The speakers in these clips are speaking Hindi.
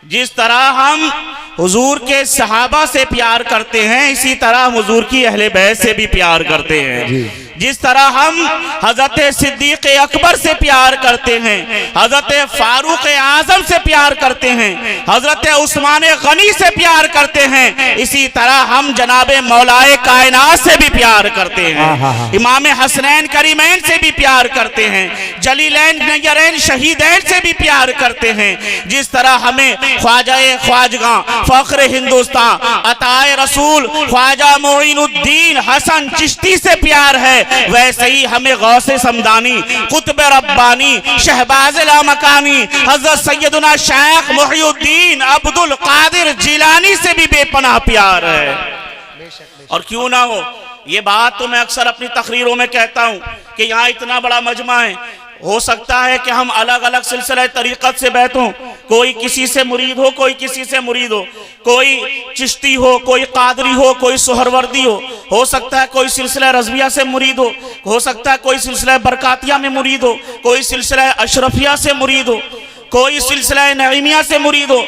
जिस तरह हम हुजूर के सहाबा से प्यार करते हैं, इसी तरह हुजूर की अहले बैत से भी प्यार करते हैं। जिस तरह हम हजरत सिद्दीक अकबर से प्यार करते हैं, हजरत फारूक आजम से प्यार करते हैं, हजरत उस्मान गनी से प्यार करते हैं, इसी तरह हम जनाबे मौलाए कायनात से भी प्यार करते हैं। इमाम हसनैन करीमैन से भी प्यार करते हैं, जलीलैन नय्यरैन शहीदैन से भी प्यार करते हैं। जिस तरह हमें ख्वाजाए ख्वाजगा फख्र हिंदुस्तान अताए रसूल ख्वाजा मोइनुद्दीन हसन चिश्ती से प्यार है, वैसे ही हमें गौसे समदानी कुतुब रब्बानी शहबाज लामकानी हजरत सैयदना शेख मुहिउद्दीन अब्दुल कादिर जिलानी से भी बेपनाह प्यार है। और क्यों ना हो, ये बात तो मैं अक्सर अपनी तकरीरों में कहता हूँ कि यहाँ इतना बड़ा मजमा है, हो सकता है कि हम अलग अलग सिलसिला तरीक़त से बैठ हों, कोई किसी से मुरीद हो, कोई किसी से मुरीद कोई चिश्ती हो, कोई कादरी हो सोहरवर्दी हो सकता है कोई सिलसिला रज़विया से मुरीद हो सकता है कोई सिलसिला बरकातिया में मुरीद हो, कोई सिलसिला अशरफिया से मुरीद हो, कोई सिलसिला नईमिया से मुरीद हो,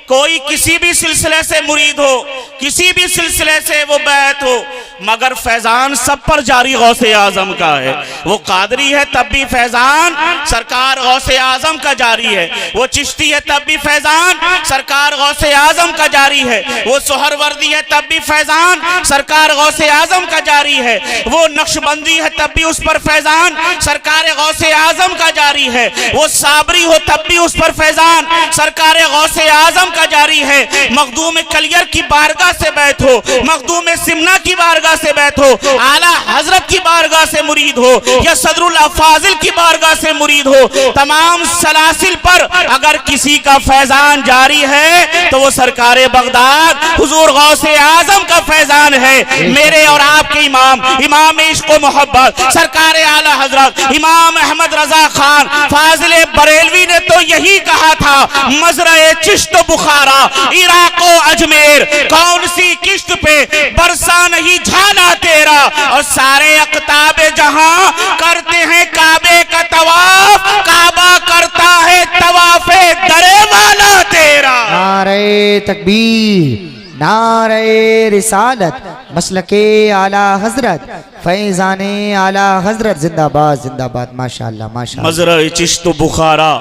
कोई किसी भी सिलसिले से मुरीद हो, किसी भी सिलसिले से वो बैत हो, मगर फैजान सब पर जारी गौसे आजम का है। वो कादरी है तब भी फैजान सरकार गौसे आजम का जारी है, वो चिश्ती है तब भी फैजान सरकार गौसे आजम का जारी है, वो सोहरवर्दी है तब भी फैजान सरकार गौसे आजम का जारी है, वो नक्शबंदी है तब भी उस पर फैजान सरकार गौसे आजम का जारी है, वो साबरी हो तब भी उस पर फैजान सरकार गौसे आजम का जारी है। मखदूम कलियर की बारगाह से बैठ हो, मखदूम सिमना की बारगाह से बैठ हो, आला हजरत की बारगाह से मुरीद हो या सदरुल अफाजिल की बारगाह से मुरीद हो, तमाम सलासिल पर अगर किसी का फैजान जारी है तो वो सरकारे बगदाद हुजूर गौसे आजम का फैजान है। मेरे और आपके इमाम इमाम इश्क व मोहब्बत सरकारे आला हजरत इमाम अहमद रजा खान फाजिल बरेलवी ने तो यही कहा था, मजरा चिश्त बुखारा इराको अजमेर कौन सी किश्त पे बरसा नहीं झाला तेरा, और सारे अकताब जहां करते हैं काबे का तवाफ, काबा करता है तवाफे दरे वाला तेरा। नारे तकबीर नारे रिसालत मसलके आला हजरत फैजाने आला हजरत जिंदाबाद जिंदाबाद माशाअल्लाह माशाअल्लाह। मजरा चिश्त बुखारा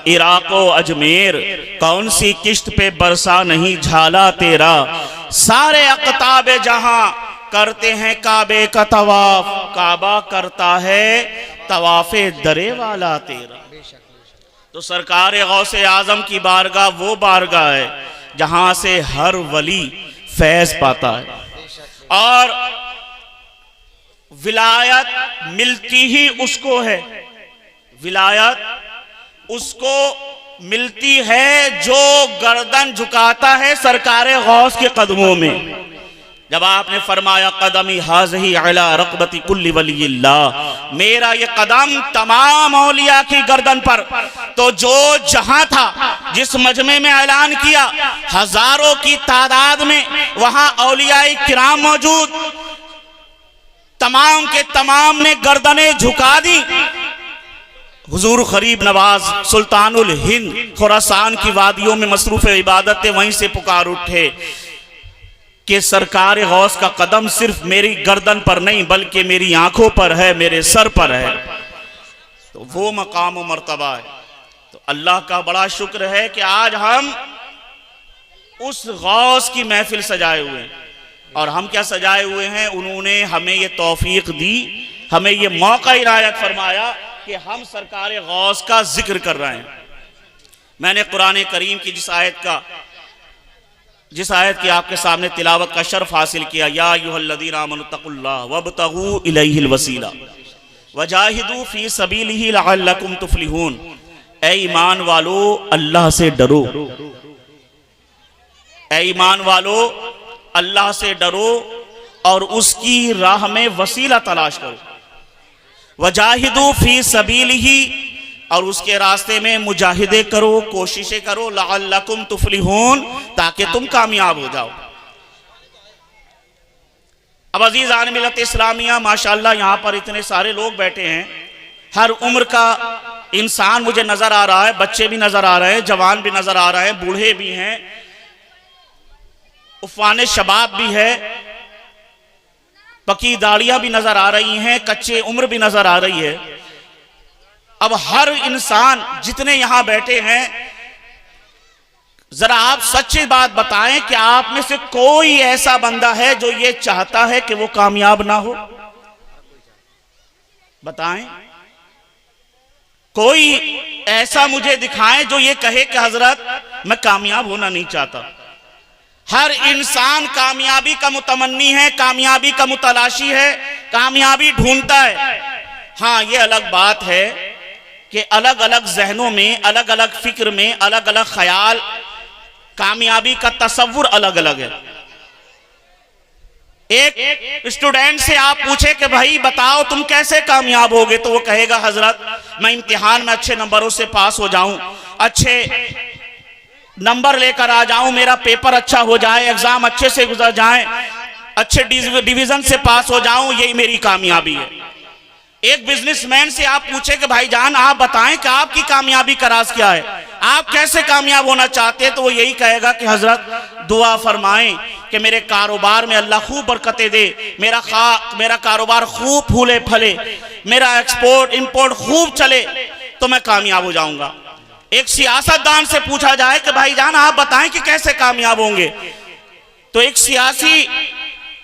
इराको अजमेर कौन सी किश्त पे बरसा नहीं झाला तेरा, सारे अकताब जहां करते हैं काबे का तवाफ, काबा करता है तवाफे दरे वाला तेरा। तो सरकार गौसे आजम की बारगाह वो बारगाह है जहां से हर वली फैज पाता है, और विलायत मिलती ही उसको है, विलायत उसको मिलती है जो गर्दन झुकाता है सरकार गौस के कदमों में। जब आपने फरमाया कदमी हाज़ही अला रक़बती कुल्ली वलिय्लाह, मेरा ये कदम तमाम औलिया की गर्दन पर, तो जो जहां था जिस मजमे में ऐलान किया हजारों की तादाद में वहां औलिया किराम मौजूद, तमाम के तमाम ने गर्दनें झुका दी। हुजूर गरीब नवाज सुल्तानुल हिंद खुरासान की वादियों में मसरूफ इबादत थे, वहीं से पुकार उठे कि सरकार गौस का कदम सिर्फ मेरी गर्दन पर नहीं बल्कि मेरी आंखों पर है, मेरे सर पर है। तो वो मकाम व मर्तबा है। तो अल्लाह का बड़ा शुक्र है कि आज हम उस गौस की महफिल सजाए हुए हैं। और हम क्या सजाए हुए हैं, उन्होंने हमें ये तौफीक दी, हमें ये मौका इनायत फरमाया कि हम सरकार गौस का जिक्र कर रहे हैं। मैंने कुरान करीम की जिस आयत की आपके सामने तिलावत का शर्फ हासिल किया, या अय्युहल्लज़ीना आमनुत्तक़ुल्लाह वब्तगू इलैहिल वसीला वजाहिदू फी सबीलिही लअल्लकुम तुफ्लिहून। ऐ ईमान वालो अल्लाह से डरो, ऐ ईमान वालो अल्लाह से डरो और उसकी राह में वसीला तलाश करो। वजाहिदू फी सबीलिही, और उसके रास्ते में मुजाहिदे करो, कोशिशें करो, लअल्लकुम तुफ्लिहून, ताकि तुम कामयाब हो जाओ। अब अज़ीज़ान मिल्लत इस्लामिया माशाअल्लाह यहाँ पर इतने सारे लोग बैठे हैं, हर उम्र का इंसान मुझे नजर आ रहा है, बच्चे भी नजर आ रहे हैं, जवान भी नजर आ रहे हैं, बूढ़े भी हैं, उफ़ान शबाब भी है, पकी दाढ़ियां भी नजर आ रही हैं, कच्चे उम्र भी नजर आ रही है। अब हर इंसान जितने यहां बैठे हैं, जरा आप सच्ची बात बताएं कि आप में से कोई ऐसा बंदा है जो ये चाहता है कि वो कामयाब ना हो? बताएं, कोई ऐसा मुझे दिखाएं जो ये कहे कि हजरत मैं कामयाब होना नहीं चाहता। हर इंसान कामयाबी का मुतमन्नी है, कामयाबी का मुतलाशी है, कामयाबी ढूंढता है। हाँ, ये अलग बात है कि अलग अलग जहनों में, अलग अलग फिक्र में, अलग अलग ख्याल, कामयाबी का तसव्वुर अलग अलग है। एक स्टूडेंट से आप पूछे कि भाई बताओ तुम कैसे कामयाब होगे, तो वो कहेगा हजरत मैं इम्तिहान में अच्छे नंबरों से पास हो जाऊं, अच्छे नंबर लेकर आ जाऊं, मेरा पेपर अच्छा हो जाए, एग्जाम अच्छे से गुजर जाए, अच्छे डिवीजन से पास हो जाऊं, यही मेरी कामयाबी है। एक बिजनेसमैन से आप पूछे कि भाईजान आप बताएं कि आपकी कामयाबी का राज क्या है, आप कैसे कामयाब होना चाहते हैं, तो वो यही कहेगा कि हजरत दुआ फरमाएं कि मेरे कारोबार में अल्लाह खूब बरकतें दे, मेरा कारोबार खूब फूले फले, मेरा एक्सपोर्ट इंपोर्ट खूब चले, तो मैं कामयाब हो जाऊंगा। एक सियासतदान से पूछा जाए कि भाईजान आप बताएं कि कैसे कामयाब होंगे, तो एक सियासी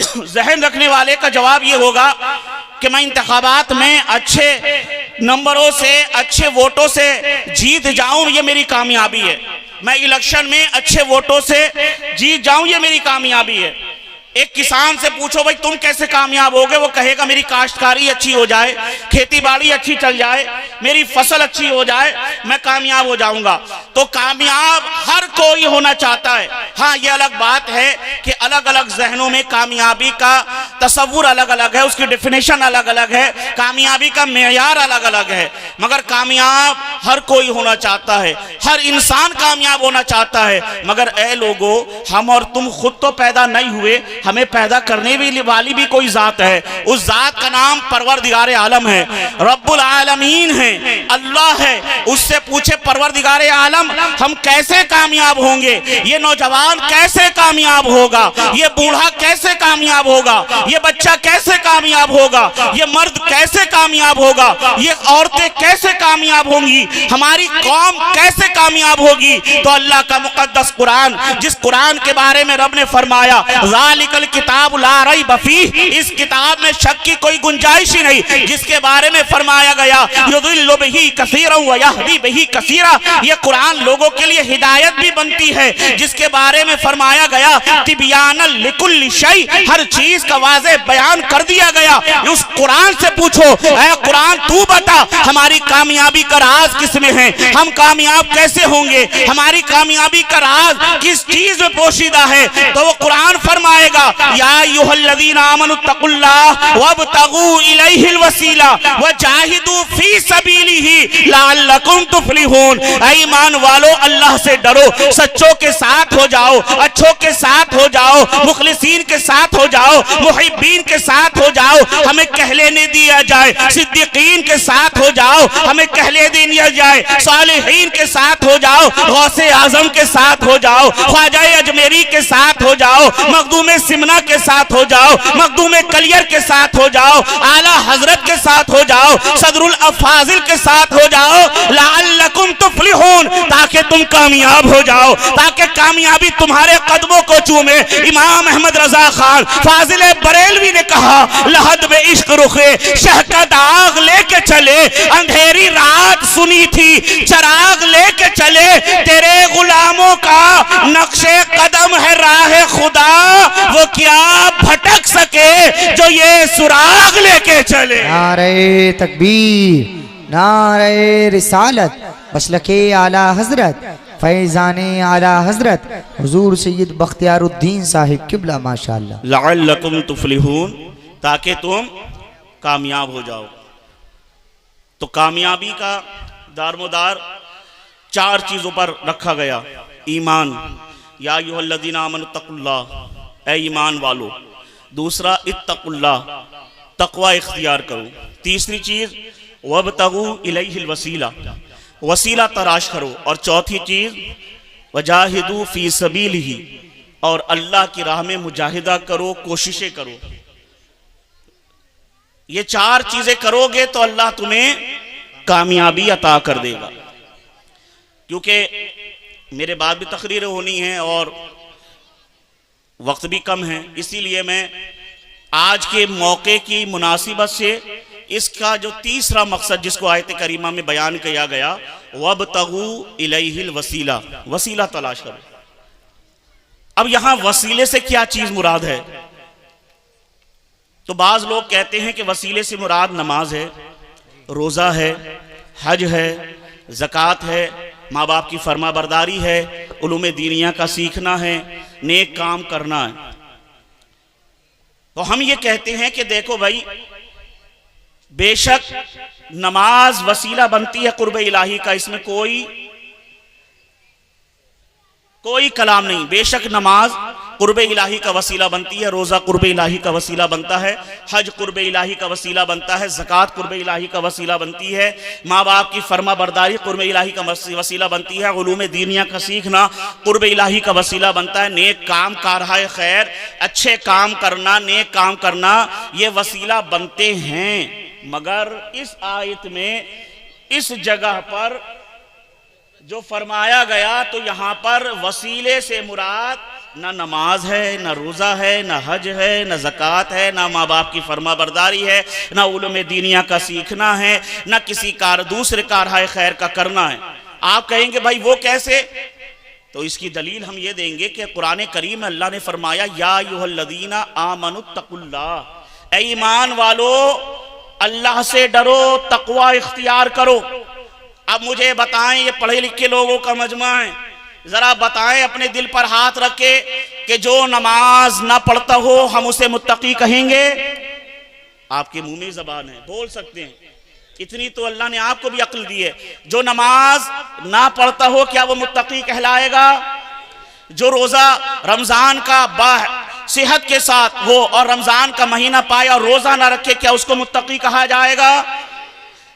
जहन रखने वाले का जवाब ये होगा कि मैं इंतखाबात में अच्छे नंबरों से, अच्छे वोटों से जीत जाऊं, ये मेरी कामयाबी है। मैं इलेक्शन में अच्छे वोटों से जीत जाऊं, ये मेरी कामयाबी है। एक किसान से पूछो भाई तुम कैसे कामयाब होगे, वो कहेगा मेरी काश्तकारी अच्छी हो जाए, खेती बाड़ी अच्छी चल जाए, मेरी फसल अच्छी हो जाए, मैं कामयाब हो जाऊंगा। तो कामयाब हर कोई होना चाहता है। हाँ, ये अलग बात है कि अलग अलग जहनों में कामयाबी का तसव्वुर अलग अलग है, उसकी डेफिनेशन अलग अलग है, कामयाबी का मेयार अलग अलग है, मगर कामयाब हर कोई होना चाहता है, हर इंसान कामयाब होना चाहता है। मगर ए लोगों, हम और तुम खुद तो पैदा नहीं हुए, हमें पैदा करने वाली भी कोई जात है। उस जात का नाम परवरदिगार आलम है, रब्बुल आलमीन है, अल्लाह है। उससे पूछे परवरदिगार आलम हम कैसे कामयाब होंगे, ये नौजवान कैसे कामयाब होगा, ये बूढ़ा कैसे कामयाब होगा, ये बच्चा कैसे कामयाब होगा, ये मर्द कैसे कामयाब होगा, ये औरतें कैसे कामयाब होंगी, हमारी कौम कैसे कामयाब होगी। तो अल्लाह का मुकद्दस कुरान, जिस कुरान के बारे में रब ने फरमाया ज़ालिकल किताब ला रैब फीह, इस किताब में शक की कोई गुंजाइश ही नहीं, जिसके बारे में फरमाया गया युदिल्लु बिही कसीरन व यहदी बिही कसीरा, ये कुरान लोगों के लिए हिदायत भी बनती है, जिसके बारे में फरमाया गया तिबयानल लिकुल्लि शै, हर चीज का वाज़ेह बयान कर दिया गया। उस कुरान से पूछो, ऐ कुरान तू बता हमारी कामयाबी का राज किसमें है, हम कामयाब कैसे होंगे, हमारी कामयाबी का राज किस चीज में पोशीदा है। तो वो कुरान फरमाएगा या अय्युहल्लज़ीना आमनुत्तकुल्लाह वब्तगू इलैहिल वसीला वजाहिदू फी सबीलिही लअल्लकुम तुफ्लिहून। ऐ ईमान वालों, अल्लाह से डरो, सच्चों के साथ हो जाओ, अच्छों के साथ हो जाओ, मुखलिसीन के साथ हो जाओ, मुहिब्बीन के साथ हो जाओ, हमें कहलेने दिया जाए, सिद्दीकीन के साथ हो जाओ, हमें कहले दिया जाए, सालिहीन के साथ हो जाओ, गौसे आजम के साथ हो जाओ, ख्वाजा अजमेरी के साथ हो जाओ, मखदूम सिमना के साथ हो जाओ, मखदूम कलियर के साथ हो जाओ, आला हजरत के साथ हो जाओ, सदरुल अफाजिल के साथ हो जाओ, लअल्लकुम तुफ्लिहून, ताकि तुम कामयाब हो जाओ, ताकि कामयाबी तुम्हारे कदमों को चूमे। इमाम अहमद रजा खान फाजिल बरेलवी ने कहा लहद में इश्क रुखे शह का दाग लेके चले, अंधेरी रात सुनी थी चराग लेके चले, तेरे गुलामों का नक्शे कदम है राह खुदा, वो क्या भटक सके जो ये सुराग लेके चले। नारे तकबीर, नारे रिसालत, मसलके आला हजरत, फैज़ाने आला हजरत हुजूर सैयद बख्तियारुद्दीन साहिब किबला माशाअल्लाह। लअल्लकुम तुफ्लिहून, ताकि तुम कामयाब हो जाओ। तो कामयाबी का दारमोदार चार चीजों पर रखा गया। ईमान, या अय्युहल्लज़ीना आमनुत्तकुल्लाह, ऐ ईमान वालो। दूसरा इत्तकुल्लाह, तकवा इख्तियार करो। तीसरी चीज वब्तगू इलैहिल वसीला, वसीला तलाश करो। और चौथी चीज वजाहिदू फी सबीलिही, और अल्लाह की राह में मुजाहिदा करो, कोशिशें करो। ये चार चीजें करोगे तो अल्लाह तुम्हें कामयाबी अता कर देगा। क्योंकि मेरे बाद भी तकरीरें होनी है और वक्त भी कम है, इसीलिए मैं आज के मौके की मुनासिबत से इसका जो तीसरा मकसद जिसको आयत करीमा में बयान किया गया, वब्तगू इलैहिल वसीला, वसीला तलाश करो। अब यहां वसीले से क्या चीज मुराद है? तो बाज लोग कहते हैं कि वसीले से मुराद नमाज है, रोजा है, हज है, ज़कात है, माँ बाप की फर्मा बरदारी है, उलूम दीनिया का सीखना है, नेक काम करना है। तो हम ये कहते हैं कि देखो भाई, बेशक नमाज वसीला बनती है कुर्ब इलाही का, इसमें कोई कलाम नहीं। बेशक नमाज कुर्ब इलाही का वसीला बनती है, रोजा कुर्ब इलाही का वसीला बनता है, हज कुर्ब इलाही का वसीला बनता है, ज़कात कुर्ब इलाही का वसीला बनती है, माँ बाप की फर्मा बरदारी कुर्ब इलाही का वसीला बनती है, उलूम दीनिया का सीखना कुर्ब इलाही का वसीला बनता है, नेक काम कारहाय खैर, अच्छे काम करना, नेक काम करना, ये वसीला बनते हैं। मगर इस आयत में इस जगह पर जो फरमाया गया, तो यहां पर वसीले से मुराद ना नमाज है, ना रोजा है, ना हज है, ना ज़कात है, ना माँ बाप की फर्मा बरदारी है, ना उलूम दीनिया का सीखना है, ना किसी दूसरे कारहाय खैर का करना है। आप कहेंगे भाई वो कैसे? तो इसकी दलील हम ये देंगे कि कुरान करीम में अल्लाह ने फरमाया, या अय्युहल्लज़ीना आमनुत्तकुल्लाह, ऐ ईमान वालो अल्लाह से डरो, तकवा इख्तियार करो। अब मुझे बताएं, ये पढ़े लिखे लोगों का मजमा है, जरा बताएं अपने दिल पर हाथ रख के कि जो नमाज ना पढ़ता हो हम उसे मुत्तकी कहेंगे? आपके मुंह में जबान है, बोल सकते हैं, इतनी तो अल्लाह ने आपको भी अक्ल दी है। जो नमाज ना पढ़ता हो क्या वो मुत्तकी कहलाएगा? जो रोजा रमजान का सेहत के साथ हो और रमजान का महीना पाए और रोजा ना रखे, क्या उसको मुत्तकी कहा जाएगा?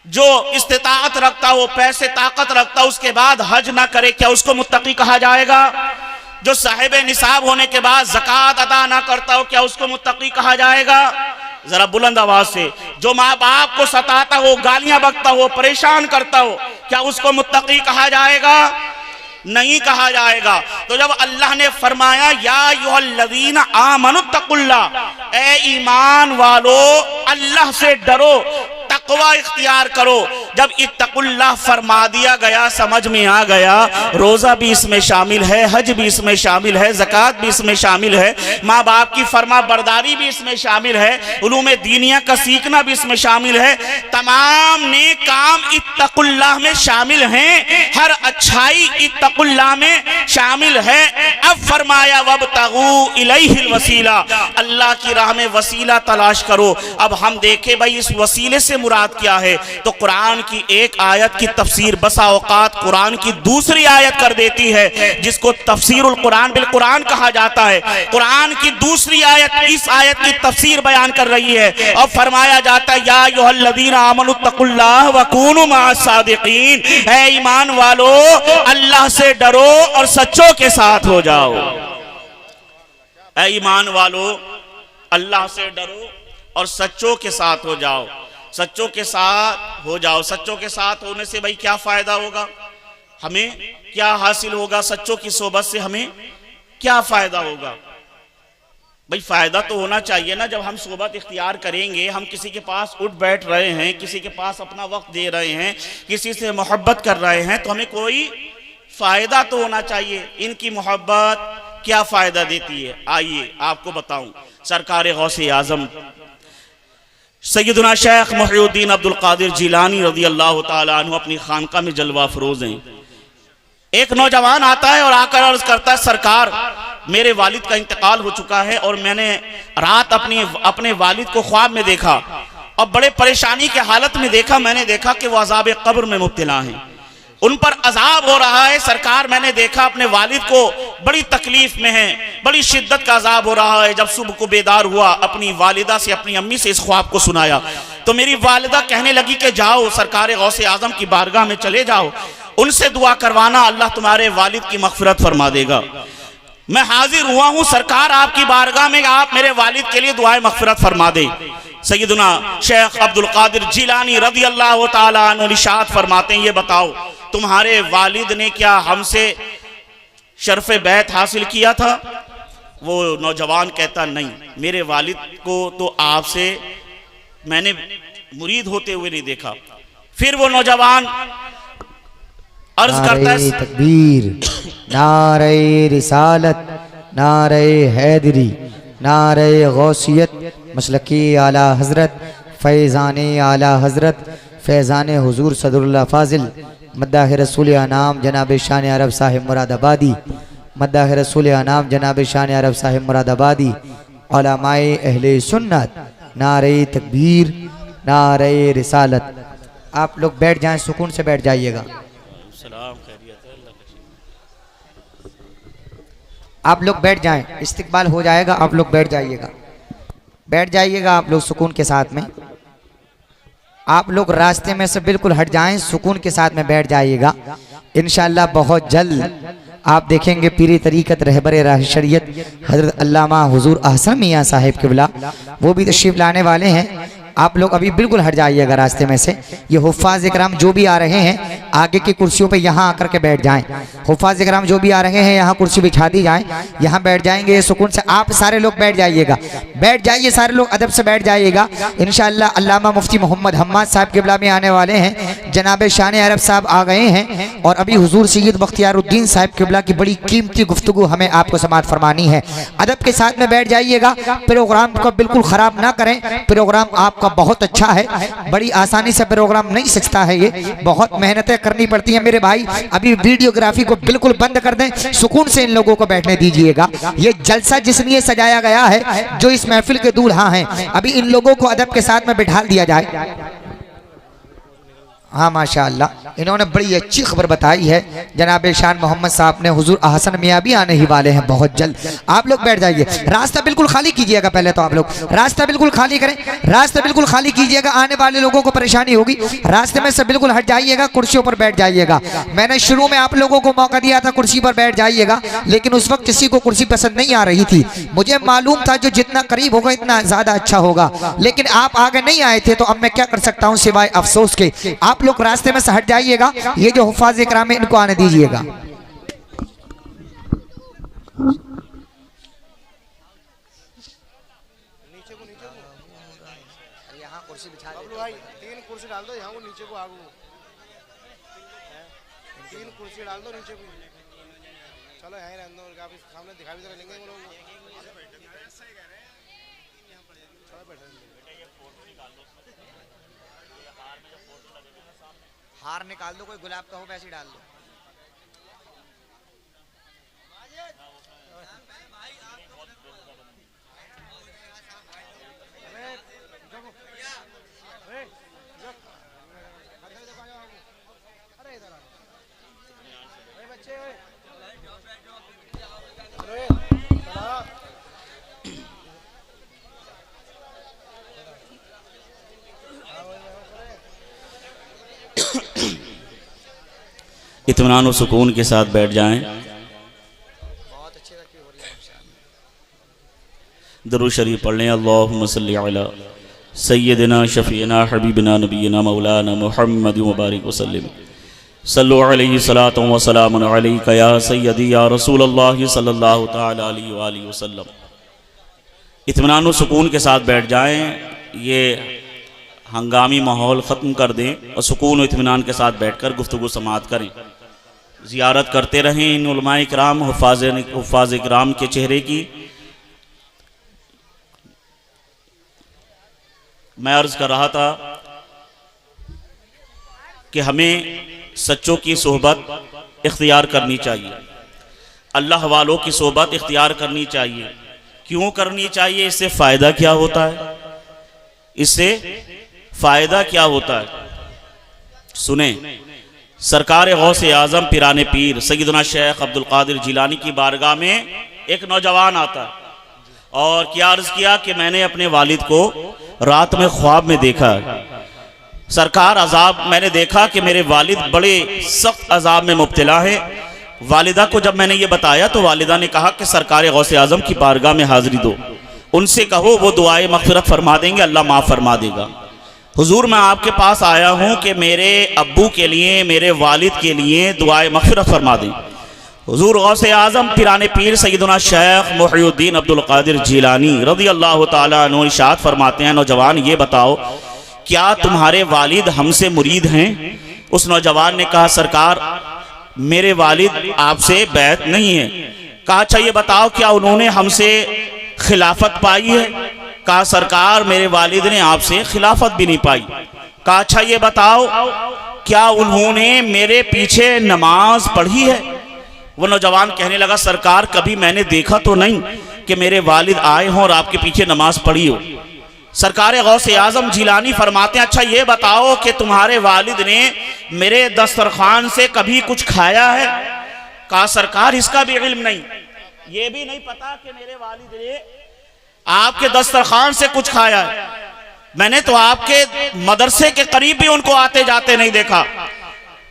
जो इस्तिताअत रखता हो, पैसे ताकत रखता हो, उसके बाद हज ना करे, क्या उसको मुत्तकी कहा जाएगा? जो साहिब निसाब होने के बाद ज़कात अदा ना करता हो, क्या उसको मुत्तकी कहा जाएगा? जरा बुलंद आवाज से। जो माँ बाप को सताता हो, गालियां बकता हो, परेशान करता हो, क्या उसको मुत्तकी कहा जाएगा? नहीं कहा जाएगा। तो जब अल्लाह ने फरमाया या अय्युहल्लज़ीना आमनुत्तकुल्लाह, ए ईमान वालो अल्लाह से डरो, तकवा इख्तियार करो, जब इत्तकुल्लाह फरमा दिया गया, समझ में आ गया रोजा भी इसमें शामिल है, हज भी इसमें शामिल है, ज़कात भी इसमें शामिल है, माँ बाप की फर्मा बरदारी भी इसमें शामिल है, उलूम दीनिया का सीखना भी इसमें शामिल है, तमाम नेक काम इत्तकुल्लाह में शामिल हैं, हर अच्छाई इत्तकुल्लाह में शामिल है। अब फरमाया वब्तगू इलैहिल वसीला, अल्लाह की राह में वसीला तलाश करो। अब हम देखें भाई इस वसीले से मुराद क्या है, तो कुरान की एक आयत की तफसीर बसा औकात कुरान की दूसरी आयत कर देती है, जिसको तफसीरुल कुरान बिल कुरान कहा जाता है। कुरान की दूसरी आयत इस आयत की तफसीर बयान कर रही है और फरमाया जाता है या अय्युहल्लज़ीना आमनुत्तकुल्लाह व कूनू मअस सादिकीन, है ईमान वालो अल्लाह से डरो और सच्चों के साथ हो जाओ। ऐ ईमान वालो अल्लाह से डरो और सच्चों के साथ हो जाओ, सच्चों के साथ हो जाओ। सच्चों के साथ होने से भाई क्या फायदा होगा, हमें क्या हासिल होगा? सच्चों की सोबत से हमें क्या फायदा होगा? भाई फायदा तो होना चाहिए ना। जब हम सोबत इख्तियार करेंगे, हम किसी के पास उठ बैठ रहे हैं, किसी के पास अपना वक्त दे रहे हैं, किसी से मोहब्बत कर रहे हैं, तो हमें कोई फायदा तो होना चाहिए। इनकी मोहब्बत क्या फायदा देती है? आइए आपको बताऊं। सरकार गौसे आजम सैयदना शेख मुहीउद्दीन अब्दुल कादिर जिलानी रज़ी अल्लाह ताला अन्हु अपनी खानका में जलवा फरोज हैं। एक नौजवान आता है और आकर अर्ज करता है, सरकार मेरे वालिद का इंतकाल हो चुका है और मैंने रात अपने वालिद को ख्वाब में देखा और बड़े परेशानी के हालत में देखा। मैंने देखा कि वो अज़ाब कब्र में मुब्तला हैं, उन पर अजाब हो रहा है। सरकार मैंने देखा अपने वालिद को बड़ी तकलीफ में है, बड़ी शिद्दत का अजाब हो रहा है। जब सुबह को बेदार हुआ, अपनी वालिदा से अपनी अम्मी से इस ख्वाब को सुनाया तो मेरी वालिदा कहने लगी कि जाओ सरकार गौसे आजम की बारगाह में चले जाओ, उनसे दुआ करवाना, अल्लाह तुम्हारे वालिद की मगफिरत फरमा देगा। मैं हाजिर हुआ हूं सरकार आपकी बारगाह में, आप मेरे वालिद के लिए दुआए मगफिरत फरमा दे। सैयदना शेख अब्दुल कादिर जिलानी रज़ी अल्लाह तआला अन्हु इरशाद फरमाते हैं, ये बताओ तुम्हारे वालिद ने क्या हमसे शर्फ बैत हासिल किया था? वो नौजवान कहता नहीं, मेरे वालिद को तो आपसे मैंने मुरीद होते हुए नहीं देखा। फिर वो नौजवान अर्ज करता है, तकबीर, नारे रिसालत, नारे हैदरी, नारे गौसियत, मसलकी आला हजरत, फैज़ाने आला हजरत, फैज़ाने हुजूर सदरुल्लाह फाजिल, मद्दाह रसूल अनाम जनाब शान अरब साहिब मुरादाबादी, मद्दाह रसूल अनाम जनाब शान अरब साहिब मुरादाबादी, उलमाए अहले सुन्नत, नारे तकबीर, नारे रिसालत। आप लोग बैठ जाएं, सुकून से बैठ जाइएगा। आप लोग बैठ जाएं, इस्तिकबाल हो जाएगा, आप लोग बैठ जाइएगा, बैठ जाइएगा आप लोग सुकून के साथ में। आप लोग रास्ते में से बिल्कुल हट जाएं, सुकून के साथ में बैठ जाइएगा। इंशाअल्लाह बहुत जल्द आप देखेंगे पीरी तरीक़त रहबर राह शरीयत हज़रत अल्लामा हुजूर अहसन मियाँ साहिब क़िबला वो भी तशरीफ़ लाने वाले हैं। आप लोग अभी बिल्कुल हट जाइएगा रास्ते में से। ये हुफ़ाज़ इकराम जो भी आ रहे हैं आगे की कुर्सियों पे यहाँ आकर के बैठ जाएं। हुफ़ाज़ इकराम जो भी आ रहे हैं यहाँ कुर्सी बिछा दी जाए, यहाँ बैठ जाएंगे सुकून से। आप सारे लोग बैठ जाइएगा, बैठ जाइए सारे लोग, अदब से बैठ जाइएगा। इंशाअल्लाह अल्लामा मुफ्ती मोहम्मद हम्माद साहब क़िबला में आने वाले हैं। जनाब शान अरब साहब आ गए हैं और अभी हुजूर सैयद बख्तियारुद्दीन साहब क़िबला की बड़ी कीमती गुफ्तगू हमें आपको समाअत फरमानी है। अदब के साथ में बैठ जाइएगा, प्रोग्राम को बिल्कुल ख़राब ना करें। प्रोग्राम आपका बहुत अच्छा है, बड़ी आसानी से प्रोग्राम नहीं सकता है, ये बहुत मेहनतें करनी पड़ती हैं मेरे भाई। अभी वीडियोग्राफी को बिल्कुल बंद कर दें, सुकून से इन लोगों को बैठने दीजिएगा। ये जलसा जिस लिए सजाया गया है, जो इस महफिल के दूल्हा हैं, अभी इन लोगों को अदब के साथ में बिठा दिया जाए। हाँ माशाअल्लाह, इन्होंने बड़ी अच्छी खबर बताई है। जनाब शान मोहम्मद साहब ने हुजूर अहसन मियाँ भी आने ही वाले हैं बहुत जल्द। आप लोग बैठ जाइए, रास्ता बिल्कुल खाली कीजिएगा। पहले तो आप लोग रास्ता बिल्कुल खाली करें, रास्ता बिल्कुल खाली कीजिएगा, आने वाले लोगों को परेशानी होगी। रास्ते में से बिल्कुल हट जाइएगा, कुर्सियों पर बैठ जाइएगा। मैंने शुरू में आप लोगों को मौका दिया था कुर्सी पर बैठ जाइएगा, लेकिन उस वक्त किसी को कुर्सी पसंद नहीं आ रही थी। मुझे मालूम था जो जितना करीब होगा इतना ज़्यादा अच्छा होगा, लेकिन आप आगे नहीं आए थे, तो अब मैं क्या कर सकता हूँ सिवाय अफसोस के। आप लोग रास्ते में से हट जाइएगा। ये जो हुफ़ाज़ इकराम है इनको आने दीजिएगा। यहाँ कुर्सी बिछा दो भाई, 3 कुर्सी डाल दो यहाँ को, नीचे को आगू 3 कुर्सी डाल दो नीचे को। चलो यहीं रहने दो, आप सामने दिखाई तो लेंगे वो लोग। हार निकाल दो, कोई गुलाब का हो वैसे डाल दो। इत्मीनान और सुकून के साथ बैठ जाएं। दरूद शरीफ पढ़ लें। अल्लाहुम्मा सल्ली अला सय्यदिना शफीना हबीबना नबीना मौलाना मुहम्मद मुबारक वसल्लम सल्लु अलैहि सलातु व सलामुन अलैका या सय्यदी या रसूल अल्लाह सल्लल्लाहु तआला अलैहि व आलिहि वसल्लम। इत्मीनान और सुकून के साथ बैठ जाएं। ये हंगामी माहौल ख़त्म कर दें और सुकून और इत्मीनान के साथ बैठकर गुफ्तगू समाअत करें। ज़ियारत करते रहें इन उलमाए किराम हुफ़ाज़ इकराम के चेहरे की। मैं अर्ज़ कर रहा था कि हमें सच्चों की सोहबत इख्तियार करनी चाहिए, अल्लाह वालों की सोहबत इख्तियार करनी चाहिए। क्यों करनी चाहिए? इससे फ़ायदा क्या होता है? इससे फ़ायदा क्या होता है? सुने, सरकार गौसे आज़म पिराने पीर सैयदना शेख अब्दुल कादिर जिलानी की बारगाह में एक नौजवान आता है और क्या अर्ज किया कि मैंने अपने वालिद को रात में ख्वाब में देखा। सरकार अजाब मैंने देखा कि मेरे वालिद बड़े सख्त अजाब में मुब्तला है। वालिदा को जब मैंने ये बताया तो वालिदा ने कहा कि सरकार गौसे आजम की बारगाह में हाजिरी दो, उनसे कहो वो दुआए मग़फ़िरत फरमा देंगे, अल्लाह माफ़ फरमा देगा। हुजूर मैं आपके पास आया हूँ कि मेरे अब्बू के लिए, मेरे वालिद के लिए दुआए मग़फ़िरत फरमा दें। हुजूर गौसे आज़म पिराने पीर सैयदना शेख मुहिउद्दीन अब्दुल क़ादिर जिलानी रज़ी अल्लाह ताला अन्हु इरशाद फरमाते हैं, नौजवान ये बताओ क्या तुम्हारे वालिद हमसे मुरीद हैं? उस नौजवान ने कहा सरकार मेरे वालिद आपसे बैत नहीं है। कहा अच्छा ये बताओ क्या उन्होंने हमसे खिलाफत पाई है? कहा सरकार मेरे वालिद ने आपसे खिलाफत भी नहीं पाई। कहा अच्छा ये बताओ क्या उन्होंने मेरे पीछे नमाज पढ़ी है? वो नौजवान कहने लगा सरकार कभी मैंने देखा तो नहीं कि मेरे वालिद आए हों और आपके पीछे नमाज पढ़ी हो। सरकार गौसे आजम जिलानी फरमाते हैं अच्छा ये बताओ कि तुम्हारे वालिद ने मेरे दस्तरखान से कभी कुछ खाया है? कहा सरकार इसका भी इल्म नहीं, ये भी नहीं पता कि मेरे वालिद ने आपके दस्तरखान से कुछ खाया है। मैंने तो आपके मदरसे के करीब भी उनको आते जाते नहीं देखा।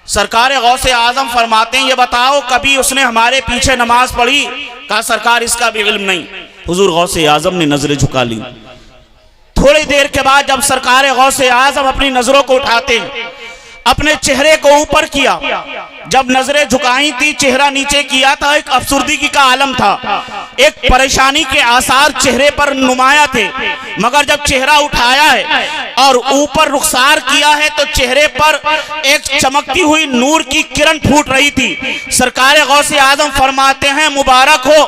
सरकार गौसे आजम फरमाते हैं ये बताओ कभी उसने हमारे पीछे नमाज पढ़ी? कहा सरकार इसका भी इल्म नहीं। हुजूर गौसे आजम ने नजरें झुका ली। थोड़ी देर के बाद जब सरकार गौसे आजम अपनी नजरों को उठाते अपने चेहरे को ऊपर किया, जब नजरें झुकाई थी चेहरा नीचे किया था, एक अफसुर्दगी का आलम था, एक परेशानी के आसार चेहरे पर नुमाया थे। मगर जब चेहरा उठाया है और ऊपर रुखसार किया है तो चेहरे पर एक चमकती हुई नूर की किरण फूट रही थी। सरकार गौसे आजम फरमाते हैं मुबारक हो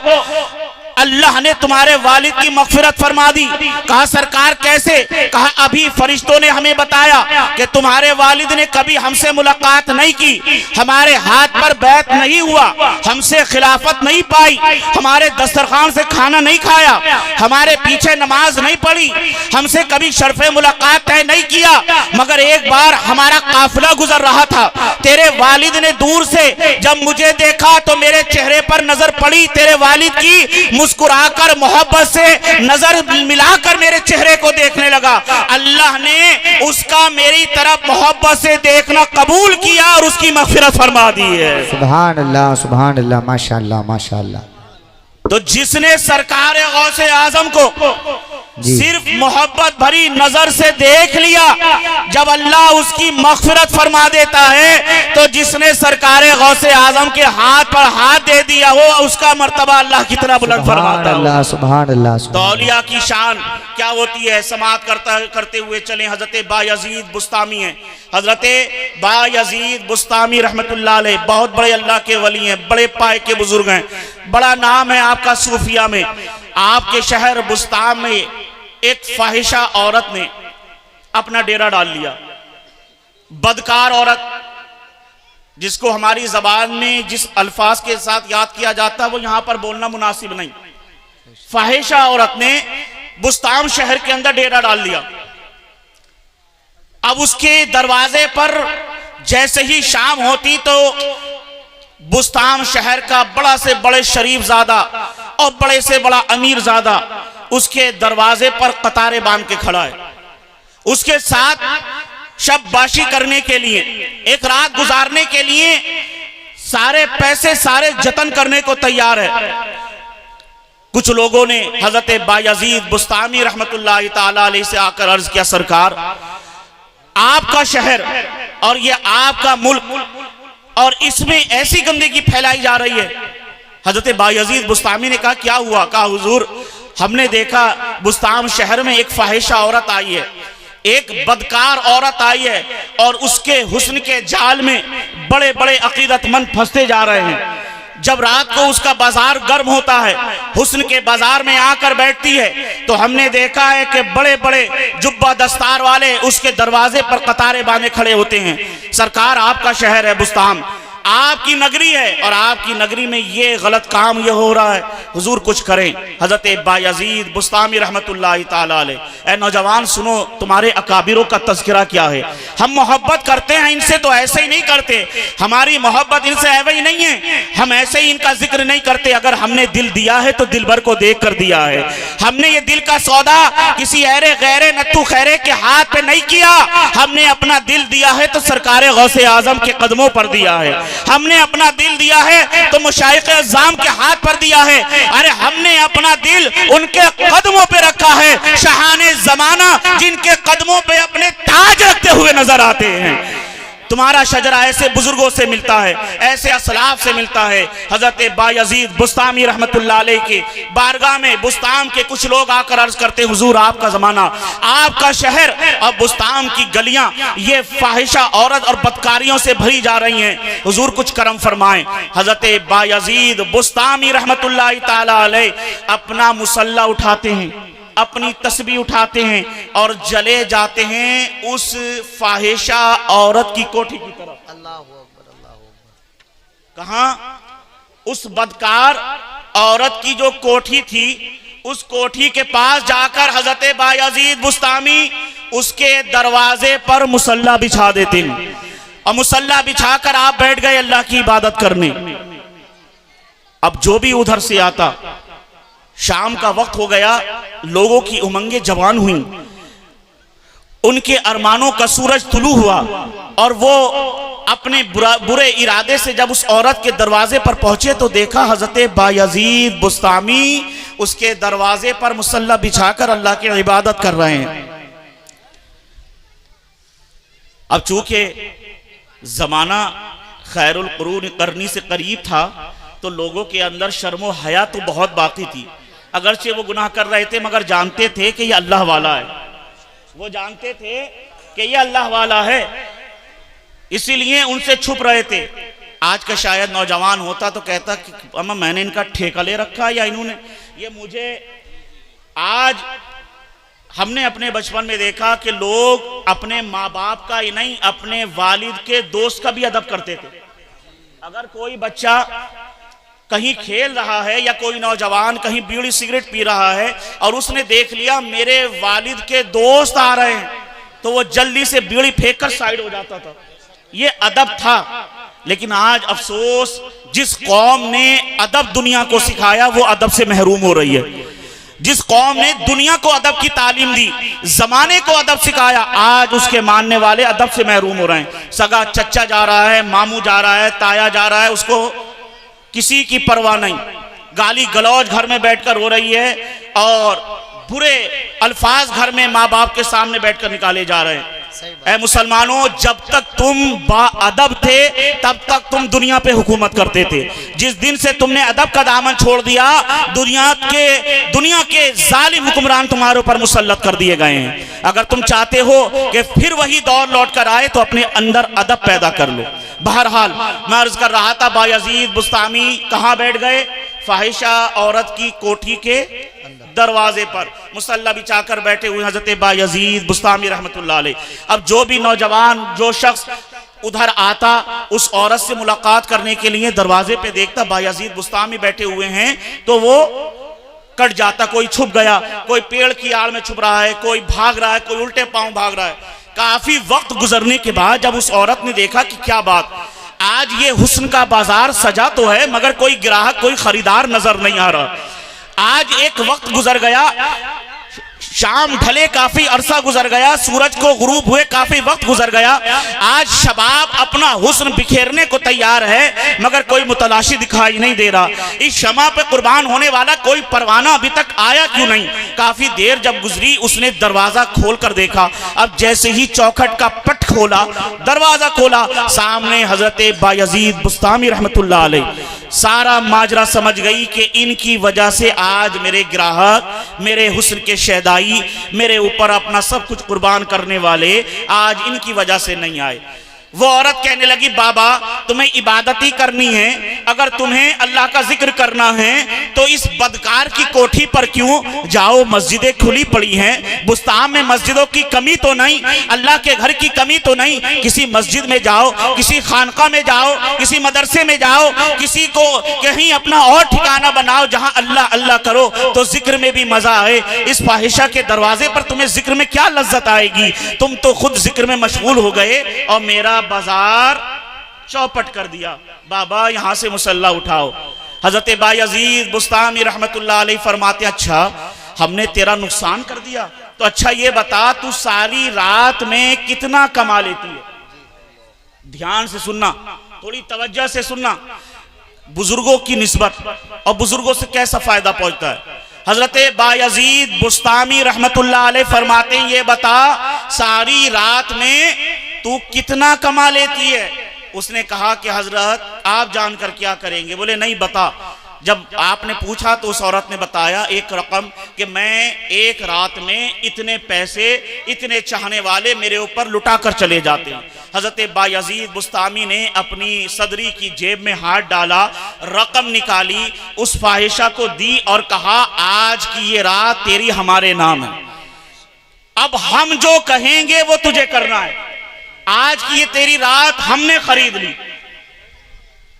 अल्लाह ने तुम्हारे वालिद की मग़फ़िरत फरमा दी। कहा सरकार कैसे? कहा अभी फरिश्तों ने हमें बताया कि तुम्हारे वालिद ने कभी हमसे मुलाकात नहीं की, हमारे हाथ पर बैत नहीं हुआ, हमसे खिलाफत नहीं पाई, हमारे दस्तरखान से खाना नहीं खाया, हमारे पीछे नमाज नहीं पढ़ी, हमसे कभी शर्फ़े मुलाकात तय नहीं किया। मगर एक बार हमारा काफिला गुजर रहा था, तेरे वालिद ने दूर से जब मुझे देखा तो मेरे चेहरे पर नजर पड़ी, तेरे वालिद की मुस्कुराकर मोहब्बत से नजर मिलाकर मेरे चेहरे को देखने लगा। अल्लाह ने उसका मेरी तरफ मोहब्बत से देखना कबूल किया और उसकी मग़फ़िरत फरमा दी है। सुभान अल्लाह माशाअल्लाह माशाअल्लाह। तो जिसने सरकार गौसे आजम को सिर्फ मोहब्बत भरी नजर से देख लिया, जब अल्लाह उसकी मग़फ़िरत फरमा देता है तो जिसने सरकार गौसे आजम के हाथ पर हाथ दे दिया हो उसका मर्तबा अल्लाह कितना बुलंद फरमाता है। सुभान अल्लाह। तो औलिया की शान क्या होती है समाअत करते हुए चले। हजरत बायजीद बुस्तामी है, हजरत बायजीद बुस्तामी रहमतुल्लाह अलैह बहुत बड़े अल्लाह के वली हैं, बड़े पाए के बुजुर्ग हैं, बड़ा नाम है आपका सूफिया में। आपके शहर बुस्ताम में एक फाहिशा औरत ने अपना डेरा डाल लिया। बदकार औरत, जिसको हमारी जबान में जिस अल्फाज के साथ याद किया जाता है वो यहां पर बोलना मुनासिब नहीं। फाहिशा औरत ने बुस्ताम शहर के अंदर डेरा डाल लिया। अब उसके दरवाजे पर जैसे ही शाम होती तो बुस्ताम शहर का बड़ा से बड़े शरीफ ज्यादा और बड़े से बड़ा अमीर ज्यादा उसके दरवाजे पर कतारें बांध के खड़ा है। उसके साथ शबबाशी करने के लिए, एक रात गुजारने के लिए सारे पैसे सारे जतन करने को तैयार है। कुछ लोगों ने हजरत बायजीद बुस्तामी रहमतुल्लाह ताला अलैह से आकर अर्ज किया सरकार आपका शहर और ये आपका मुल्क और इसमें ऐसी गंदगी फैलाई जा रही है। हजरत बायजीद बुस्तामी ने कहा क्या हुआ? कहा हुजूर हमने देखा बुस्ताम शहर में एक फाहिशा औरत आई है, एक बदकार औरत आई है और उसके हुस्न के जाल में बड़े बड़े अकीदतमंद फंसते जा रहे हैं। जब रात को उसका बाजार गर्म होता है, हुस्न के बाजार में आकर बैठती है तो हमने देखा है कि बड़े बड़े जुब्बा दस्तार वाले उसके दरवाजे पर कतारें बांधे खड़े होते हैं। सरकार आपका शहर है बुस्ताम, आपकी नगरी है और आपकी नगरी में ये गलत काम ये हो रहा है, हुजूर कुछ करें। हजरत बायजीद बुस्तामी रहमतुल्लाह ताला अलैह, ए नौजवान सुनो, तुम्हारे अकाबिरों का तज़किरा क्या है। हम मोहब्बत करते हैं इनसे तो ऐसे ही नहीं करते, हमारी मोहब्बत इनसे ऐसे ही नहीं है, हम ऐसे ही इनका जिक्र नहीं करते। अगर हमने दिल दिया है तो दिल भर को देख कर दिया है। हमने ये दिल का सौदा किसी ऐरे गैरे नत्थू खैरे के हाथ पे नहीं किया, हमने अपना दिल दिया है तो सरकारे गौसे आजम के कदमों पर दिया है। हमने अपना दिल दिया है तो मुशाइख अज़्ज़ाम के हाथ पर दिया है। अरे हमने अपना दिल उनके कदमों पे रखा है, शहाने ज़माना जिनके कदमों पे अपने ताज रखते हुए नजर आते हैं। तुम्हारा शजरा ऐसे बुजुर्गों से मिलता है, ऐसे असलाफ से मिलता है। हजरत बायजीद बुस्तामी रहमतुल्लाह अलैह की बारगाह में बुस्ताम के कुछ लोग आकर अर्ज करते, हुजूर आपका जमाना, आपका शहर और बुस्ताम की गलियां ये फाहिशा औरत और बदकारियों से भरी जा रही हैं, हुजूर कुछ करम फरमाएं। हजरत बायजीद बुस्तामी रहमतुल्लाह ताला अलैह अपना मुसल्ला उठाते हैं, अपनी तस्बीह उठाते हैं और चले जाते हैं उस फाहिशा औरत की कोठी की तरफ। अल्लाह अकबर, अल्लाह अकबर। कहां? उस बदकार औरत की जो कोठी थी, उस कोठी के पास जाकर हजरत बायजीद बुस्तामी उसके दरवाजे पर मुसल्ला बिछा देते हैं और मुसल्ला बिछाकर आप बैठ गए अल्लाह की इबादत करने। अब जो भी उधर से आता, शाम का वक्त हो गया, लोगों की उमंगे जवान हुई, उनके अरमानों का सूरज तुलू हुआ और वो अपने बुरे इरादे से जब उस औरत के दरवाजे पर पहुंचे तो देखा हजरत बायजीद बुस्तामी उसके दरवाजे पर मुसल्ला बिछाकर अल्लाह की इबादत कर रहे हैं। अब चूंकि जमाना खैरुल कुरून करनी से करीब था तो लोगों के अंदर शर्मो हया तो बहुत बाकी थी। अगरचे वो गुनाह कर रहे थे मगर जानते थे कि ये अल्लाह वाला है, वो जानते थे कि ये अल्लाह वाला है, इसीलिए उनसे छुप रहे थे। आज का शायद नौजवान होता तो कहता कि अम्मा मैंने इनका ठेका ले रखा या इन्होंने ये मुझे। आज हमने अपने बचपन में देखा कि लोग अपने माँ बाप का ही नहीं, अपने वालिद के दोस्त का भी अदब करते थे। अगर कोई बच्चा कहीं खेल रहा है या कोई नौजवान कहीं बीड़ी सिगरेट पी रहा है और उसने देख लिया मेरे वालिद के दोस्त आ रहे हैं तो वो जल्दी से बीड़ी फेंक कर साइड हो जाता था। ये अदब था। लेकिन आज अफसोस, जिस कौम ने अदब दुनिया को सिखाया वो अदब से महरूम हो रही है। जिस कौम ने दुनिया को अदब की तालीम दी, जमाने को अदब सिखाया, आज उसके मानने वाले अदब से महरूम हो रहे हैं। सगा चच्चा जा रहा है, मामू जा रहा है, ताया जा रहा है, उसको किसी की परवाह नहीं। गाली गलौज घर में बैठकर हो रही है और बुरे अल्फाज घर में माँ बाप के सामने बैठकर निकाले जा रहे हैं। ऐ मुसलमानों, जब तक तुम बाअदब थे तब तक तुम दुनिया पे हुकूमत करते थे। जिस दिन से तुमने अदब का दामन छोड़ दिया, दुनिया के जालिम हुक्मरान तुम्हारे ऊपर मुसल्लत कर दिए गए हैं। अगर तुम चाहते हो कि फिर वही दौर लौट कर आए तो अपने अंदर अदब पैदा कर लो। बहरहाल मैं अर्ज कर रहा था, बायजीद बुस्तामी कहाँ बैठ गए? फाहिशा औरत की कोठी के दरवाजे पर मुसल्ला बिछाकर बैठे हुए हजरत बायजीद बुस्तामी रहमतुल्लाह अलैह। अब जो भी नौजवान, जो शख्स उधर आता उस औरत से मुलाकात करने के लिए दरवाजे पे देखता बायजीद बुस्तामी बैठे हुए हैं तो वो कट जाता। कोई छुप गया, कोई पेड़ की आड़ में छुप रहा है, कोई भाग रहा है, कोई उल्टे पांव भाग रहा है। काफी वक्त गुजरने के बाद जब उस औरत ने देखा कि क्या बात, आज ये हुस्न का बाजार सजा तो है मगर कोई ग्राहक, कोई खरीदार नजर नहीं आ रहा। आज एक वक्त गुजर गया, शाम ढले काफी अरसा गुजर गया, सूरज को गुरूब हुए काफी वक्त गुजर गया। आज शबाब अपना हुस्न बिखेरने को तैयार है मगर कोई मुतलाशी दिखाई नहीं दे रहा। इस शमा पे कुर्बान होने वाला कोई परवाना अभी तक आया क्यों नहीं? काफी देर जब गुजरी उसने दरवाजा खोल कर देखा। अब जैसे ही चौखट का पट खोला, दरवाजा खोला, सामने हजरत बायजीद बुस्तामी रहमतुल्लाह अलैह। सारा माजरा समझ गई कि इनकी वजह से आज मेरे ग्राहक, मेरे हुस्न के शैदाई, मेरे ऊपर अपना सब कुछ कुर्बान करने वाले आज इनकी वजह से नहीं आए। वो औरत कहने लगी, बाबा तुम्हें इबादत ही करनी है, अगर तुम्हें अल्लाह का जिक्र करना है तो इस बदकार की कोठी पर क्यों जाओ, मस्जिदें खुली पड़ी हैं, बुस्तान में मस्जिदों की कमी तो नहीं, अल्लाह के घर की कमी तो नहीं, किसी मस्जिद में जाओ, किसी खानका में जाओ, किसी मदरसे में जाओ, किसी को कहीं अपना और ठिकाना बनाओ जहां अल्लाह अल्लाह करो तो जिक्र में भी मजा आए। इस फाहिशा के दरवाजे पर तुम्हें जिक्र में क्या लज्जत आएगी, तुम तो खुद जिक्र में मशगूल हो गए और मेरा बाजार चौपट कर दिया। बाबा यहां से मुसल्ला उठाओ। हजरत बायजीद बुस्तामी रहमतुल्लाह अलैह फरमाते, अच्छा हमने तेरा नुकसान कर दिया, तो अच्छा ये बता तू सारी रात में कितना कमा लेती है। ध्यान से सुनना, थोड़ी तवज्जो से सुनना, बुजुर्गों की निस्बत और बुजुर्गों से कैसा फायदा पहुंचता है। हजरत बायजीद बुस्तामी रहमतुल्लाह अलैह फरमाते हैं, ये बता सारी रात में तू कितना कमा लेती है। उसने कहा कि हजरत आप जानकर क्या करेंगे, बोले नहीं बता। जब आपने पूछा तो उस औरत ने बताया एक रकम कि मैं एक रात में इतने पैसे, इतने चाहने वाले मेरे ऊपर लुटा कर चले जाते हैं। हजरत बायजीद बुस्तामी ने अपनी सदरी की जेब में हाथ डाला, रकम निकाली, उस फाहिशा को दी और कहा आज की ये रात तेरी हमारे नाम है, अब हम जो कहेंगे वो तुझे करना है, आज की ये तेरी रात हमने खरीद ली।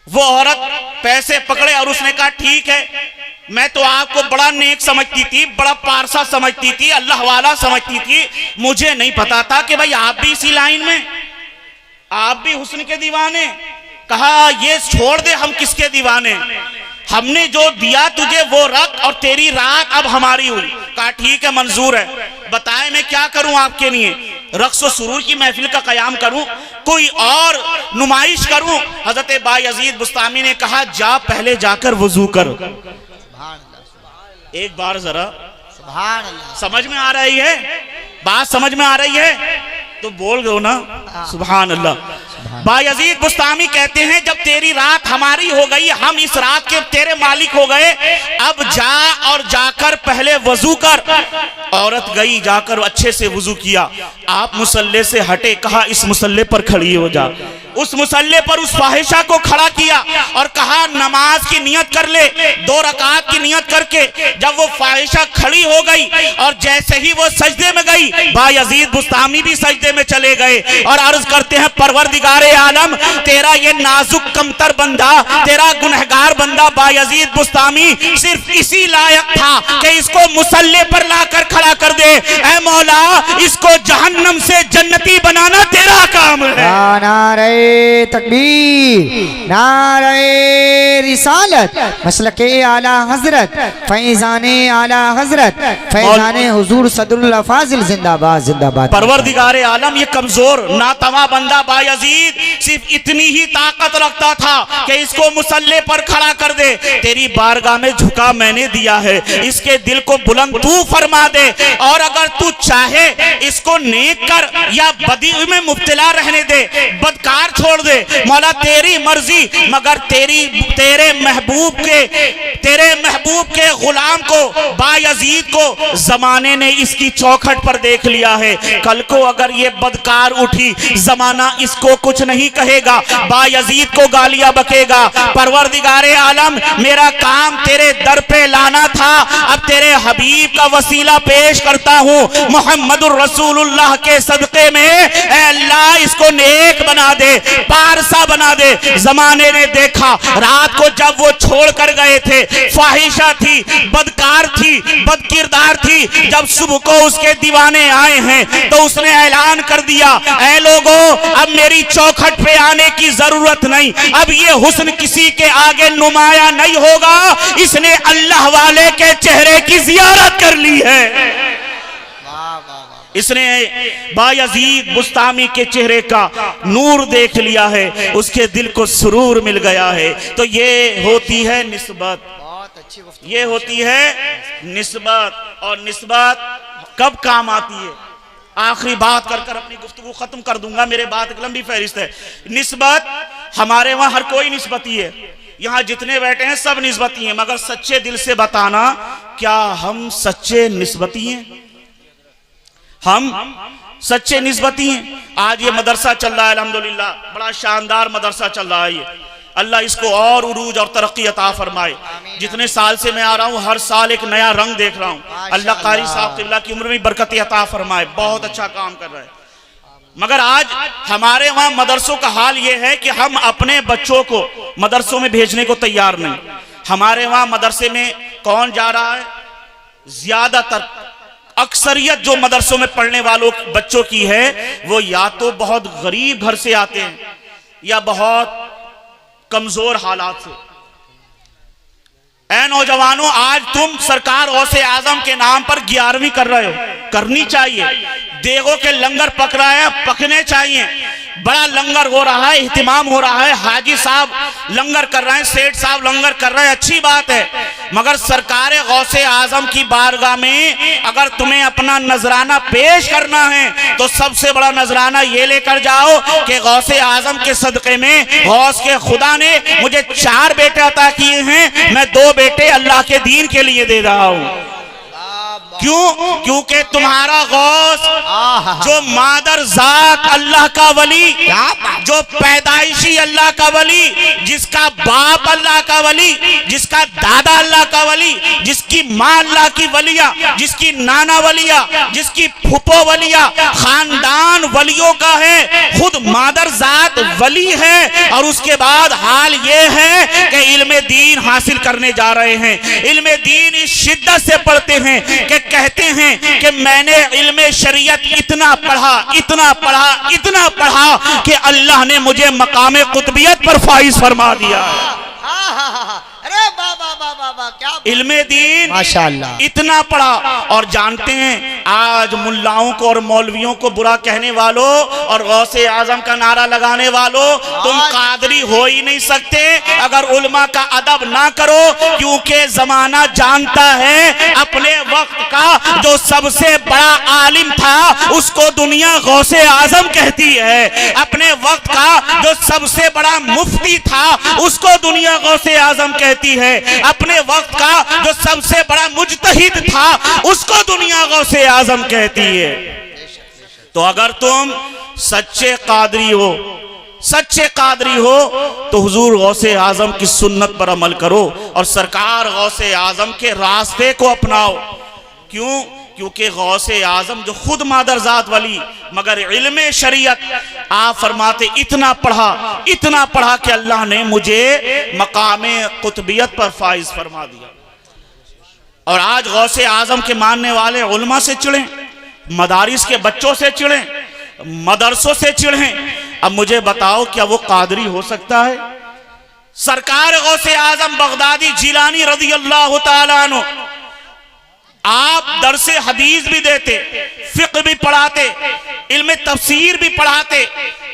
वो औरत पैसे पकड़े और उसने कहा ठीक है, मैं तो आपको बड़ा नेक समझती थी, बड़ा पारसा समझती थी, अल्लाह वाला समझती थी, मुझे नहीं पता था कि भाई आप भी इसी लाइन में, आप भी हुस्न के दीवाने। कहा ये छोड़ दे, हम किसके दीवाने, हमने जो दिया तुझे वो रख और तेरी रात अब हमारी हुई। कहा ठीक है मंजूर है, बताए मैं क्या करूं आपके लिए, रक्स व सुरूर की महफिल का कयाम करूं, कोई और नुमाइश करूं। हजरत बायजीद बुस्तामी ने कहा जा पहले जाकर वजू कर। एक बार जरा समझ में आ रही है बात, समझ में आ रही है तो बोल दो ना सुभान अल्लाह। बायजीद बुस्तामी कहते हैं जब तेरी रात हमारी हो गई, हम इस रात के तेरे मालिक हो गए, अब जा और जाकर पहले वजू कर। औरत गई, जाकर अच्छे से वजू किया, आप मुसल्ले से हटे, कहा इस मुसल्ले पर खड़ी हो जा। उस मुसल्ले पर उस फाहिशा को खड़ा किया और कहा नमाज की नियत कर ले, 2 रकात की नियत करके। जब वो फाहिशा खड़ी हो गई और जैसे ही वो सजदे में गई, बायजीद बुस्तामी भी सजदे में चले गए और अर्ज करते हैं परवरदिगारे आलम, तेरा ये नाजुक कमतर बंदा, तेरा गुनहगार बंदा बायजीद बुस्तामी सिर्फ इसी लायक था कि इसको मुसल्ले पर लाकर खड़ा कर दे। ऐ मौला, इसको जहन्नम से जन्नती बनाना तेरा काम है। नारे तकबीर, नारे रिसालत, मसलके आला हजरत, फैजाने आला हजरत, फैजाने हुजूर सदरुल फाजिल जिंदाबाद जिंदाबाद। परवरदिगारे आलम ये कमजोर नातवा बंदा बायजीद सिर्फ इतनी ही ताकत रखता था कि इसको मुसल्ले पर खड़ा कर दे। तेरी बारगाह में झुका मैंने दिया है, इसके दिल को बुलंद तू फरमा दे, और अगर तू चाहे इसको नेक कर या बदी में मुब्तला रहने दे, बदकार छोड़ दे, मौला तेरी मर्जी, मगर तेरे महबूब के गुलाम को बायजीद को जमाने ने इसकी चौखट पर देख लिया है। कल को अगर ये बदकार उठी, जमाना इसको कुछ नहीं कहेगा, बायजीद को गालियां बकेगा। परवरदिगारे आलम, मेरा काम तेरे दर पे लाना था, अब तेरे हबीब का वसीला पेश करता हूँ मुहम्मदुर रसूलुल्लाह के सदके में। ऐ अल्लाह इसको नेक बना दे, पारसा बना दे। जमाने ने देखा रात को जब वो छोड़ कर गए थे, फाहिशा थी, बदकार थी, बदकिरदार थी, जब सुबह को उसके दीवाने आए हैं तो उसने ऐलान कर दिया, ऐ लोगों अब मेरी चौखट पे आने की जरूरत नहीं, अब ये हुस्न किसी के आगे नुमाया नहीं होगा, इसने अल्लाह वाले के चेहरे की जियारत कर ली है। इसने बायजीद बुस्तामी के चेहरे का नूर देख लिया है, उसके दिल को सुरूर मिल गया है। तो ये होती है निस्बत, ये होती है निस्बत। और निस्बत कब काम आती है, आखिरी बात कर अपनी गुफ्तगू खत्म कर दूंगा, मेरे बात एक लंबी फहरिस्त है। निस्बत हमारे वहां हर कोई निस्बती है, यहाँ जितने बैठे हैं सब निस्बती हैं, मगर सच्चे दिल से बताना क्या हम सच्चे निस्बती हैं? हम सच्चे निस्बती हैं। आज ये मदरसा चल रहा है अल्हम्दुलिल्लाह, बड़ा शानदार मदरसा चल रहा है ये। अल्लाह इसको और उरूज और तरक्की अता फरमाए। जितने साल से मैं आ रहा हूँ हर साल एक नया रंग देख रहा हूँ। अल्लाह कारी साहब क़िबला की उम्र में बरकत अता फरमाए, बहुत अच्छा काम कर रहे हैं। मगर आज हमारे वहाँ मदरसों का हाल ये है कि हम अपने बच्चों को मदरसों में भेजने को तैयार नहीं। हमारे वहाँ मदरसे में कौन जा रहा है? ज्यादातर अक्सरियत जो मदरसों में पढ़ने वालों बच्चों की है वो या तो बहुत गरीब घर से आते हैं या बहुत कमजोर हालात से। ऐ नौजवानों, आज तुम सरकार गौसे आजम के नाम पर 11वीं कर रहे हो, करनी चाहिए। देगों के लंगर पक रहा है, पकने चाहिए। बड़ा लंगर हो रहा है, इहतिमाम हो रहा है, हाजी साहब लंगर कर रहे हैं, सेठ साहब लंगर कर रहे हैं, अच्छी बात है। मगर सरकार गौसे आजम की बारगाह में अगर तुम्हें अपना नजराना पेश करना है तो सबसे बड़ा नजराना ये लेकर जाओ कि गौसे आजम के सदक़े में गौस के खुदा ने मुझे 4 बेटे अता किए हैं, मैं 2 बेटे अल्लाह के दीन के लिए दे रहा हूँ। क्यों? क्योंकि तुम्हारा गौस जो मादर जात अल्लाह का वली, जो पैदाइशी अल्लाह का वली, जिसका बाप अल्लाह का वली, जिसका दादा अल्लाह का वली, जिसकी माँ अल्लाह की वलिया, जिसकी नाना वलिया, जिसकी फुफो वलिया, खानदान वलियों का है, खुद मादर जात वली है। और उसके बाद हाल ये है कि इल्मे दीन हासिल करने जा रहे हैं। इल्मे दीन इस शिद्दत से पढ़ते हैं कि कहते हैं कि मैंने इल्मे शरीयत इतना पढ़ा, इतना पढ़ा, इतना पढ़ा कि अल्लाह ने मुझे मकामे कुतबियत पर फाइज फरमा दिया। अरे बाबा बाबा बाबा, क्या इल्मे दीन माशाअल्लाह इतना पढ़ा। और जानते हैं आज मुल्लाओं को और मौलवियों को बुरा कहने वालों और गौसे आजम का नारा लगाने वालों, तुम कादरी हो ही नहीं सकते अगर उल्मा का अदब ना करो। क्योंकि जमाना जानता है अपने वक्त का जो सबसे बड़ा आलिम था उसको दुनिया गौसे आजम कहती है। अपने वक्त का जो सबसे बड़ा मुफ्ती था उसको दुनिया गौसे आजम कहती है। अपने वक्त का जो सबसे बड़ा मुजतहिद था उसको दुनिया गौसे आजम कहती है। तो अगर तुम सच्चे कादरी हो, सच्चे कादरी हो तो हुजूर गौसे आजम की सुन्नत पर अमल करो और सरकार गौसे आजम के रास्ते को अपनाओ। क्यों? क्योंकि गौसे आजम जो खुद मादरजात वली मगर इल्मे शरीयत आप फरमाते इतना पढ़ा कि अल्लाह ने मुझे मकामे कुतबियत पर फाइज फरमा दिया। और आज गौसे आजम के मानने वाले उलमा से चिढ़े, मदारिस के बच्चों से चिढ़े, मदरसों से चिढ़े। अब मुझे बताओ क्या वो कादरी हो सकता है? सरकार गौसे आजम बगदादी जिलानी रज़ी अल्लाह तआला अन्हु आप दरसे हदीस भी देते, फिक्र भी पढ़ाते, इल्मे तफसीर भी पढ़ाते।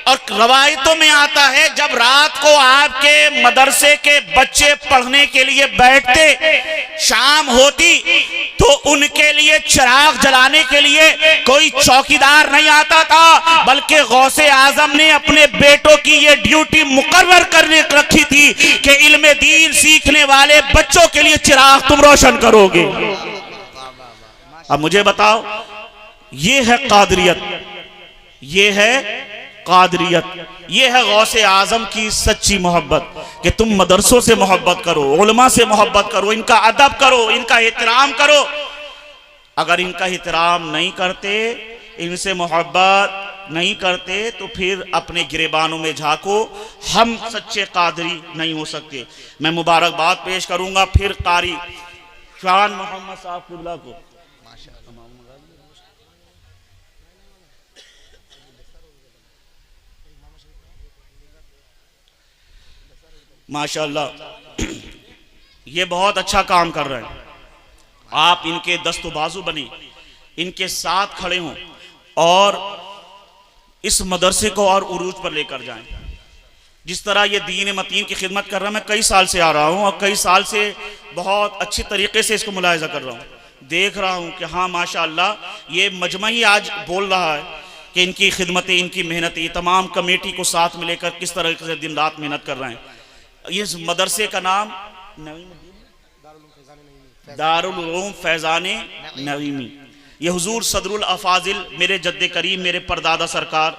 और रवायतों में आता है जब रात को आपके मदरसे के बच्चे पढ़ने के लिए बैठते, शाम होती तो उनके लिए चिराग जलाने के लिए कोई चौकीदार नहीं आता था, बल्कि गौसे आजम ने अपने बेटों की ये ड्यूटी मुकर्रर करने रखी थी कि इल्मे दीन सीखने वाले बच्चों के लिए चिराग तुम रोशन करोगे। अब मुझे बताओ, ये है कादरियत, ये है कादरियत, ये है गौसे आजम की सच्ची मोहब्बत कि तुम मदरसों से मोहब्बत करो, उलमा से मोहब्बत करो, इनका अदब करो, इनका एहतराम करो। अगर इनका एहतराम नहीं करते, इनसे मोहब्बत नहीं करते तो फिर अपने गिरेबानों में झांको। हम सच्चे कादरी नहीं हो सकते। मैं मुबारकबाद पेश करूंगा फिर कारी शान मोहम्मद साहब क़िबला को। माशाअल्लाह ये बहुत अच्छा काम कर रहे हैं। आप इनके दस्तो बाजू बने, इनके साथ खड़े हों और इस मदरसे को और उरूज पर लेकर जाएं। जिस तरह ये दीन मतीन की खिदमत कर रहा है, मैं कई साल से आ रहा हूँ और कई साल से बहुत अच्छी तरीके से इसको मुलाहिजा कर रहा हूँ। देख रहा हूँ कि हाँ माशाअल्लाह ये मजमा ही आज बोल रहा है कि इनकी खिदमतें, इनकी मेहनतें, तमाम कमेटी को साथ में लेकर किस तरह से दिन रात मेहनत कर रहे हैं। इस मदरसे का नाम दारुल उलूम फैज़ाने नईमी, ये हुजूर सदरुल अफाजिल मेरे जद्दे करीम मेरे परदादा सरकार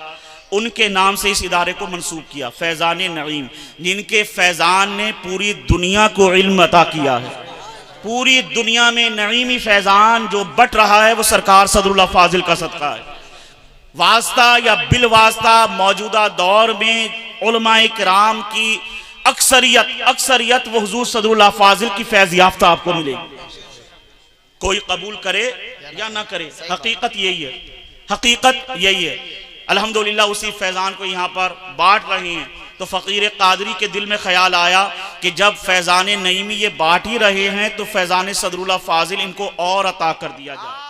उनके नाम से इस इदारे को मंसूब किया, फैज़ान नईम, जिनके फैज़ान ने पूरी दुनिया को इल्म अता किया है। पूरी दुनिया में नईमी फैज़ान जो बट रहा है वो सरकार सदरुल अफाजिल का सदका है। वास्ता या बिल वास्ता मौजूदा दौर में उलमाए किराम की अक्सरियत वो हुजूर सदरुल अफाजिल की फैज़ याफ्ता आपको मिलेगी। कोई कबूल करे या ना करे, हकीकत यही है, हकीकत यही है। अल्हम्दुलिल्लाह उसी फैज़ान को यहाँ पर बांट रहे हैं। तो फ़कीर कादरी के दिल में ख्याल आया कि जब फैज़ान नईमी ये बांट ही रहे हैं तो फैज़ान सदरुल अफाजिल इनको और अता कर दिया जाए।